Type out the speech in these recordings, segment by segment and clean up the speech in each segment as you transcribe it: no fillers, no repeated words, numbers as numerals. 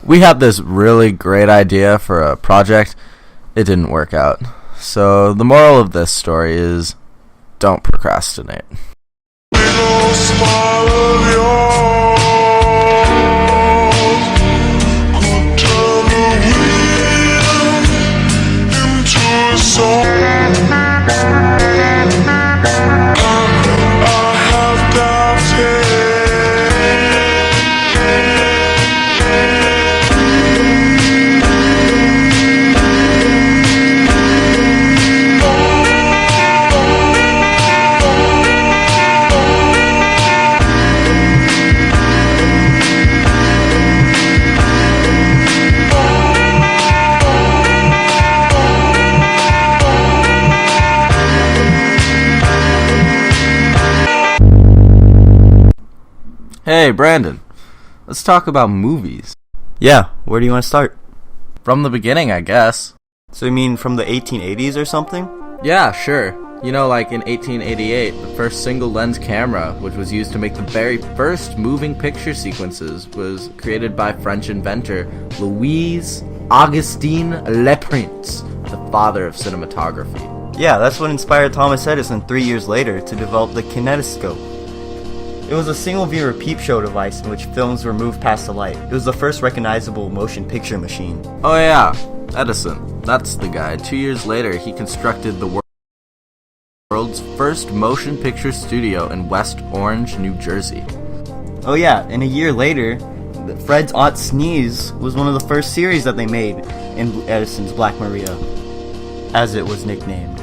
We had this really great idea for a project. It didn't work out. So the moral of this story is don't procrastinate. Hey, Brandon, let's talk about movies. Yeah, where do you want to start? From the beginning, I guess. So you mean from the 1880s or something? Yeah, sure. You know, like in 1888, the first single-lens camera, which was used to make the very first moving picture sequences, was created by French inventor Louis Augustin Leprince, the father of cinematography. Yeah, that's what inspired Thomas Edison 3 years later to develop the kinetoscope. It was a single-viewer peep show device in which films were moved past the light. It was the first recognizable motion picture machine. Oh yeah, Edison. That's the guy. 2 years later, he constructed the world's first motion picture studio in West Orange, New Jersey. Oh yeah, and a year later, Fred's Aunt Sneeze was one of the first series that they made in Edison's Black Maria, as it was nicknamed.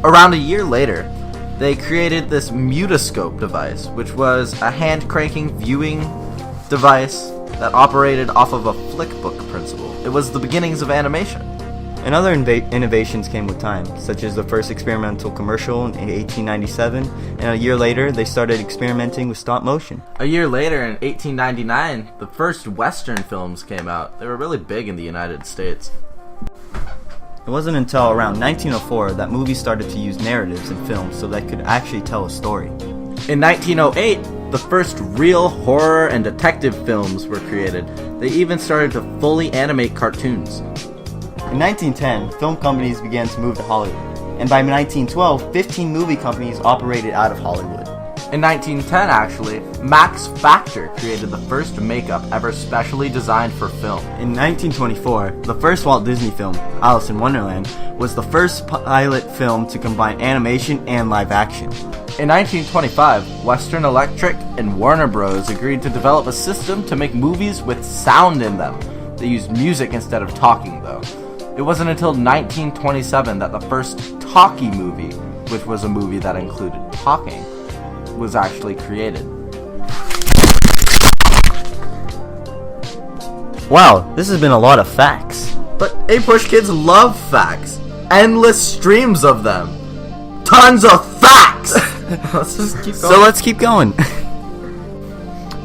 Around a year later, they created this mutoscope device, which was a hand-cranking viewing device that operated off of a flickbook principle. It was the beginnings of animation. And other innovations came with time, such as the first experimental commercial in 1897, and a year later, they started experimenting with stop motion. A year later, in 1899, the first Western films came out. They were really big in the United States. It wasn't until around 1904 that movies started to use narratives in films so they could actually tell a story. In 1908, the first real horror and detective films were created. They even started to fully animate cartoons. In 1910, film companies began to move to Hollywood, and by 1912, 15 movie companies operated out of Hollywood. In 1910, actually, Max Factor created the first makeup ever specially designed for film. In 1924, the first Walt Disney film, Alice in Wonderland, was the first pilot film to combine animation and live action. In 1925, Western Electric and Warner Bros. Agreed to develop a system to make movies with sound in them. They used music instead of talking, though. It wasn't until 1927 that the first talkie movie, which was a movie that included talking, was actually created. Wow, this has been a lot of facts. But APUSH kids love facts. Endless streams of them. Tons of facts! Let's keep going.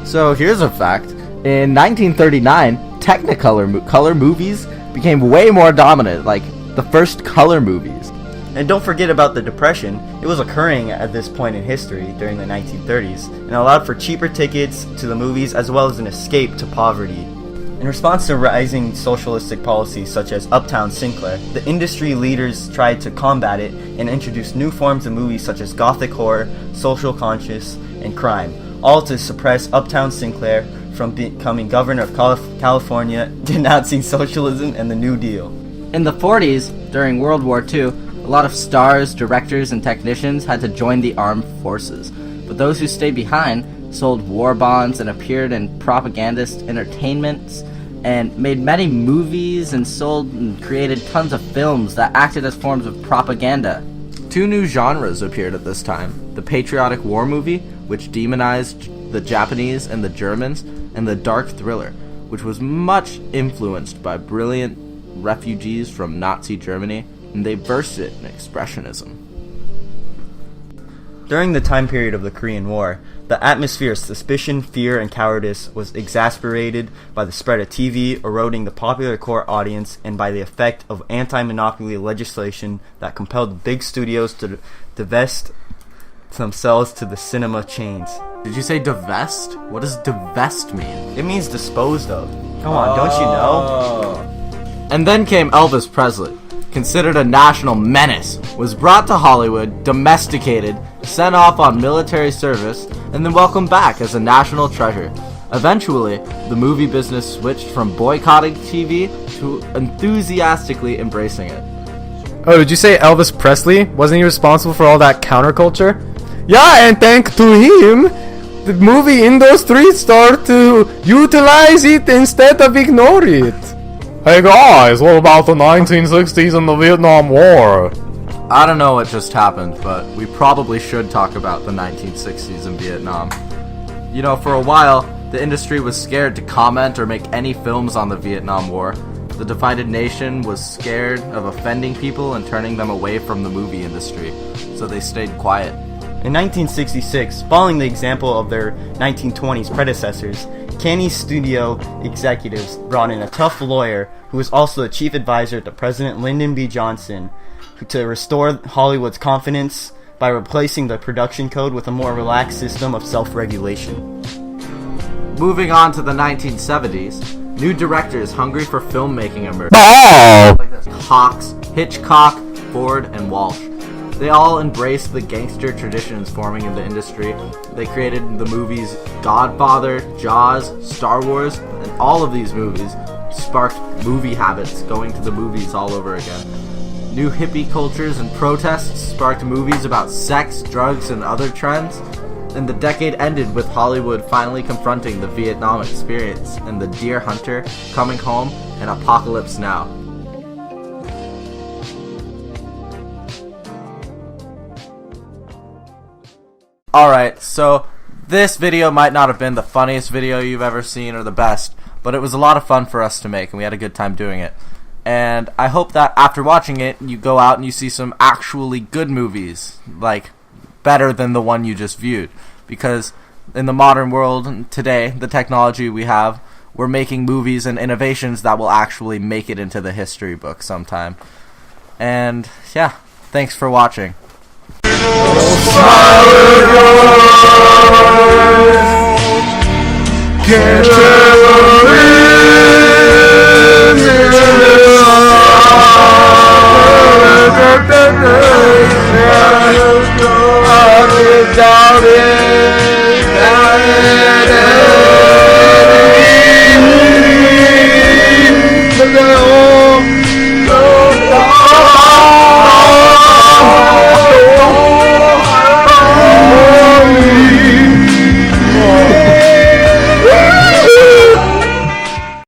So here's a fact. In 1939, Technicolor color movies became way more dominant, like the first color movies. And don't forget about the Depression. It was occurring at this point in history during the 1930s and allowed for cheaper tickets to the movies as well as an escape to poverty. In response to rising socialistic policies such as Uptown Sinclair, the industry leaders tried to combat it and introduced new forms of movies such as gothic horror, social conscious, and crime, all to suppress Uptown Sinclair from becoming governor of California, denouncing socialism and the New Deal. In the 40s, during World War II, a lot of stars, directors, and technicians had to join the armed forces, but those who stayed behind sold war bonds and appeared in propagandist entertainments and made many movies and sold and created tons of films that acted as forms of propaganda. Two new genres appeared at this time: the patriotic war movie, which demonized the Japanese and the Germans, and the dark thriller, which was much influenced by brilliant refugees from Nazi Germany, and they versed it in expressionism. During the time period of the Korean War, the atmosphere of suspicion, fear, and cowardice was exacerbated by the spread of TV, eroding the popular core audience, and by the effect of anti-monopoly legislation that compelled big studios to divest themselves to the cinema chains. Did you say divest? What does divest mean? It means disposed of. Come on, don't you know? And then came Elvis Presley. Considered a national menace, was brought to Hollywood, domesticated, sent off on military service, and then welcomed back as a national treasure. Eventually, the movie business switched from boycotting TV to enthusiastically embracing it. Oh, did you say Elvis Presley? Wasn't he responsible for all that counterculture? Yeah, and thanks to him, the movie industry started to utilize it instead of ignore it. Hey guys, what about the 1960s and the Vietnam War? I don't know what just happened, but we probably should talk about the 1960s in Vietnam. You know, for a while, the industry was scared to comment or make any films on the Vietnam War. The divided nation was scared of offending people and turning them away from the movie industry, so they stayed quiet. In 1966, following the example of their 1920s predecessors, Canny Studio executives brought in a tough lawyer who was also the chief advisor to President Lyndon B. Johnson to restore Hollywood's confidence by replacing the production code with a more relaxed system of self-regulation. Moving on to the 1970s, new directors hungry for filmmaking emerged. Hawks, Hitchcock, Ford, and Walsh. They all embraced the gangster traditions forming in the industry. They created the movies Godfather, Jaws, Star Wars, and all of these movies sparked movie habits, going to the movies all over again. New hippie cultures and protests sparked movies about sex, drugs, and other trends. And the decade ended with Hollywood finally confronting the Vietnam experience and the Deer Hunter, Coming Home, and Apocalypse Now. Alright, so this video might not have been the funniest video you've ever seen or the best, but it was a lot of fun for us to make and we had a good time doing it. And I hope that after watching it, you go out and you see some actually good movies, like better than the one you just viewed. Because in the modern world today, the technology we have, we're making movies and innovations that will actually make it into the history book sometime. And yeah, thanks for watching. Can't